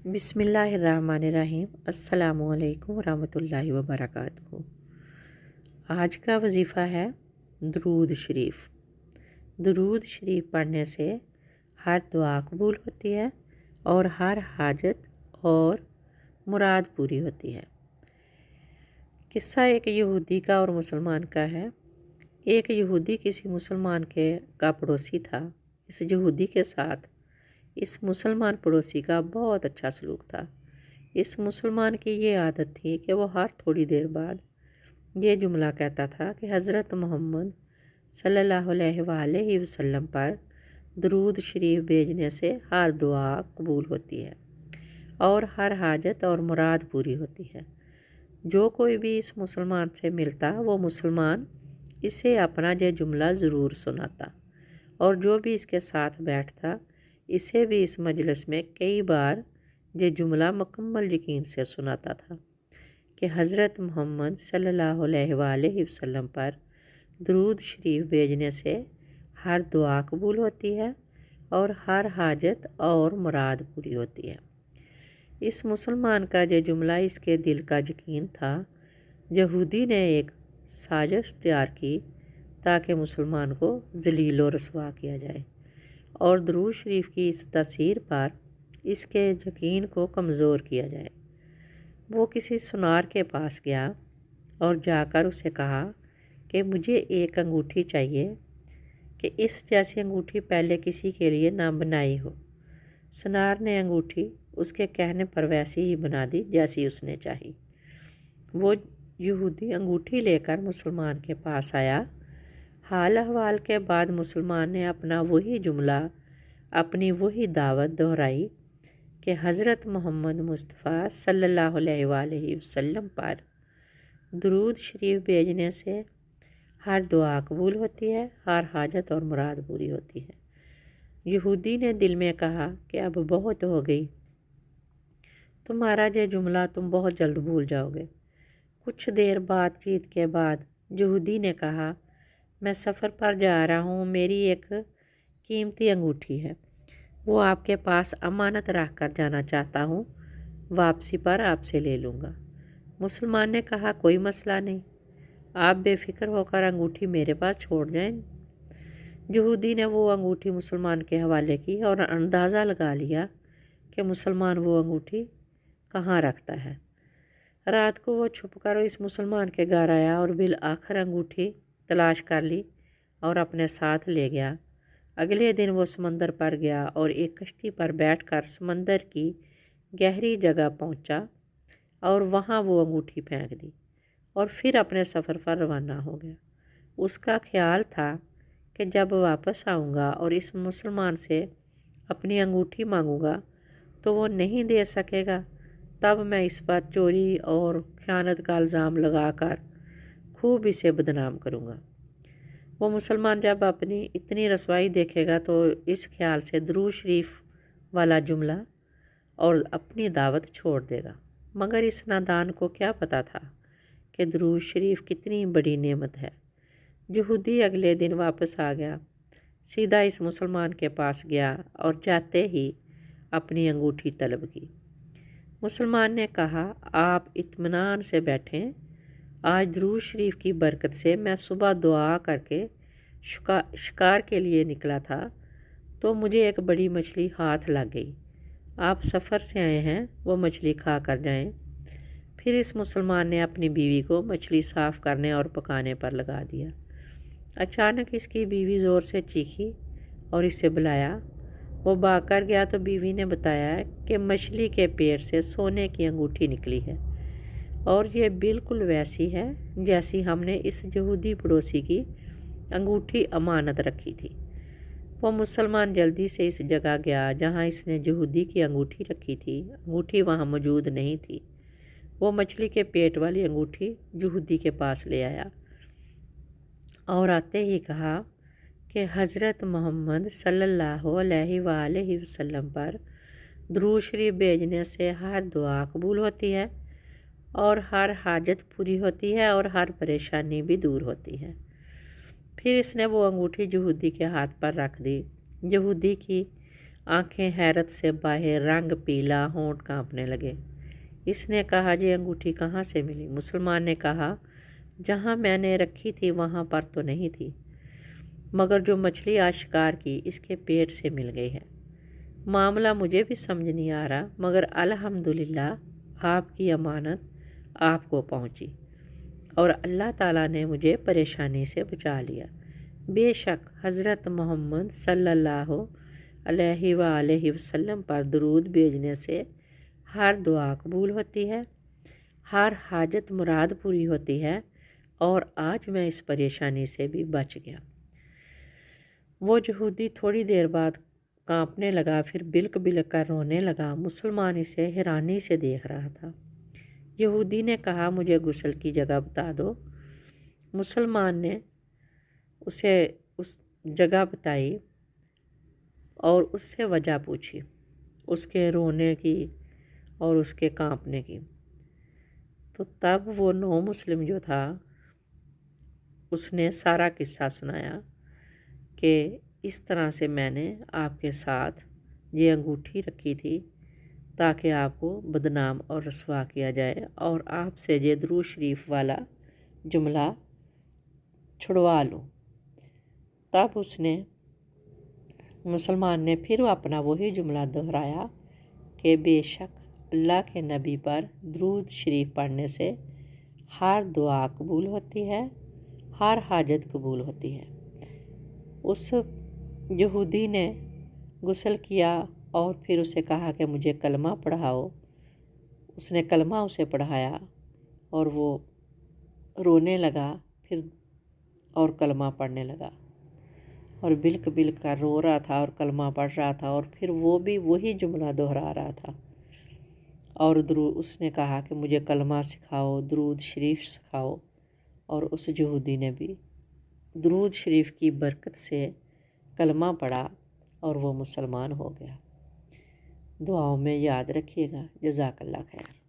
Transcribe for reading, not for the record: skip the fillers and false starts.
बिस्मिल्लाहिर्रहमानिर्रहीम। अस्सलामुअलैकुम वरहमतुल्लाहि वबरकातुहू। आज का वजीफ़ा है दरूद शरीफ। दरूद शरीफ पढ़ने से हर दुआ कबूल होती है और हर हाजत और मुराद पूरी होती है। किस्सा एक यहूदी का और मुसलमान का है। एक यहूदी किसी मुसलमान का पड़ोसी था। इस यहूदी के साथ इस मुसलमान पड़ोसी का बहुत अच्छा सलूक था। इस मुसलमान की ये आदत थी कि वो हर थोड़ी देर बाद ये जुमला कहता था कि हज़रत मोहम्मद सल्लल्लाहु अलैहि वसल्लम पर दरूद शरीफ भेजने से हर दुआ कबूल होती है और हर हाजत और मुराद पूरी होती है। जो कोई भी इस मुसलमान से मिलता वो मुसलमान इसे अपना ये जुमला ज़रूर सुनाता और जो भी इसके साथ बैठता इसे भी इस मजलिस में कई बार ये जुमला मुकम्मल यकीन से सुनाता था कि हज़रत मोहम्मद सल्लल्लाहु अलैहि वसल्लम पर दरूद शरीफ भेजने से हर दुआ कबूल होती है और हर हाजत और मुराद पूरी होती है। इस मुसलमान का ये जुमला इसके दिल का यकीन था। यहूदी ने एक साजिश तैयार की ताकि मुसलमान को ज़लील और रसवा किया जाए और दरूद शरीफ की इस तसीर पर इसके यकीन को कमज़ोर किया जाए। वो किसी सुनार के पास गया और जाकर उसे कहा कि मुझे एक अंगूठी चाहिए कि इस जैसी अंगूठी पहले किसी के लिए ना बनाई हो। सुनार ने अंगूठी उसके कहने पर वैसी ही बना दी जैसी उसने चाही। वो यहूदी अंगूठी लेकर मुसलमान के पास आया। हाल अहवाल के बाद मुसलमान ने अपना वही जुमला, अपनी वही दावत दोहराई कि हज़रत मोहम्मद मुस्तफ़ा सल्लल्लाहु अलैहि वसल्लम पर दरूद शरीफ भेजने से हर दुआ कबूल होती है, हर हाजत और मुराद पूरी होती है। यहूदी ने दिल में कहा कि अब बहुत हो गई, तुम्हारा ये जुमला तुम बहुत जल्द भूल जाओगे। कुछ देर बातचीत के बाद यहूदी ने कहा, मैं सफ़र पर जा रहा हूँ, मेरी एक कीमती अंगूठी है, वो आपके पास अमानत रख कर जाना चाहता हूँ, वापसी पर आपसे ले लूँगा। मुसलमान ने कहा, कोई मसला नहीं, आप बेफ़िक्र होकर अंगूठी मेरे पास छोड़ जाएं। यहूदी ने वो अंगूठी मुसलमान के हवाले की और अंदाज़ा लगा लिया कि मुसलमान वो अंगूठी कहाँ रखता है। रात को वो छुपकर इस मुसलमान के घर आया और बिल आखिर अंगूठी तलाश कर ली और अपने साथ ले गया। अगले दिन वो समंदर पर गया और एक कश्ती पर बैठकर समंदर की गहरी जगह पहुंचा और वहां वो अंगूठी फेंक दी और फिर अपने सफ़र पर रवाना हो गया। उसका ख्याल था कि जब वापस आऊँगा और इस मुसलमान से अपनी अंगूठी मांगूँगा तो वो नहीं दे सकेगा, तब मैं इस पर चोरी और ख़यानत का इल्ज़ाम लगाकर खूब इसे बदनाम करूँगा। वो मुसलमान जब अपनी इतनी रसवाई देखेगा तो इस ख्याल से दरूद शरीफ वाला जुमला और अपनी दावत छोड़ देगा। मगर इस नादान को क्या पता था कि दरूद शरीफ कितनी बड़ी नेमत है। यहूदी अगले दिन वापस आ गया, सीधा इस मुसलमान के पास गया और जाते ही अपनी अंगूठी तलब की। मुसलमान ने कहा, आप इत्मीनान से बैठें, आज दरूद शरीफ की बरकत से मैं सुबह दुआ करके शिकार के लिए निकला था तो मुझे एक बड़ी मछली हाथ लग गई। आप सफ़र से आए हैं, वो मछली खा कर जाएं। फिर इस मुसलमान ने अपनी बीवी को मछली साफ़ करने और पकाने पर लगा दिया। अचानक इसकी बीवी ज़ोर से चीखी और इसे बुलाया। वो भागकर गया तो बीवी ने बताया कि मछली के पेट से सोने की अंगूठी निकली है और ये बिल्कुल वैसी है जैसी हमने इस यहूदी पड़ोसी की अंगूठी अमानत रखी थी। वो मुसलमान जल्दी से इस जगह गया जहाँ इसने यहूदी की अंगूठी रखी थी। अंगूठी वहाँ मौजूद नहीं थी। वो मछली के पेट वाली अंगूठी यहूदी के पास ले आया और आते ही कहा कि हज़रत मोहम्मद सल्लल्लाहु अलैहि वसल्लम पर दरूद शरीफ भेजने से हर दुआ कबूल होती है और हर हाजत पूरी होती है और हर परेशानी भी दूर होती है। फिर इसने वो अंगूठी यहूदी के हाथ पर रख दी। यहूदी की आंखें हैरत से बाहर, रंग पीला, होंठ कांपने लगे। इसने कहा, ये अंगूठी कहाँ से मिली? मुसलमान ने कहा, जहाँ मैंने रखी थी वहाँ पर तो नहीं थी, मगर जो मछली आज शिकार की इसके पेट से मिल गई है। मामला मुझे भी समझ नहीं आ रहा, मगर अल्हम्दुलिल्लाह आपकी अमानत आपको पहुँची और अल्लाह ताला ने मुझे परेशानी से बचा लिया। बेशक हज़रत मोहम्मद सल्लल्लाहु अलैहि वसल्लम पर दरूद भेजने से हर दुआ कबूल होती है, हर हाजत मुराद पूरी होती है, और आज मैं इस परेशानी से भी बच गया। वो यहूदी थोड़ी देर बाद कांपने लगा, फिर बिलक बिलक कर रोने लगा। मुसलमान इसे हैरानी से देख रहा था। यहूदी ने कहा, मुझे गुस्ल की जगह बता दो। मुसलमान ने उसे उस जगह बताई और उससे वजह पूछी, उसके रोने की और उसके कांपने की। तो तब वो नौ मुस्लिम जो था उसने सारा किस्सा सुनाया कि इस तरह से मैंने आपके साथ ये अंगूठी रखी थी ताकि आपको बदनाम और रसवा किया जाए और आपसे ये दुरूद शरीफ वाला जुमला छुड़वा लूँ। तब उसने मुसलमान ने फिर अपना वही जुमला दोहराया कि बेशक अल्लाह के नबी पर दुरूद शरीफ पढ़ने से हर दुआ कबूल होती है, हर हाजत कबूल होती है। उस यहूदी ने गुस्ल किया और फिर उसे कहा कि मुझे कलमा पढ़ाओ। उसने कलमा उसे पढ़ाया और वो रोने लगा फिर और कलमा पढ़ने लगा और बिल्क बिल्क कर रो रहा था और कलमा पढ़ रहा था और फिर वो भी वही जुमला दोहरा रहा था। और उसने कहा कि मुझे कलमा सिखाओ, दुरूद शरीफ सिखाओ, और उस यहूदी ने भी दुरूद शरीफ की बरकत से कलमा पढ़ा और वो मुसलमान हो गया। दुआओं में याद रखिएगा। जज़ाकल्लाह खैर।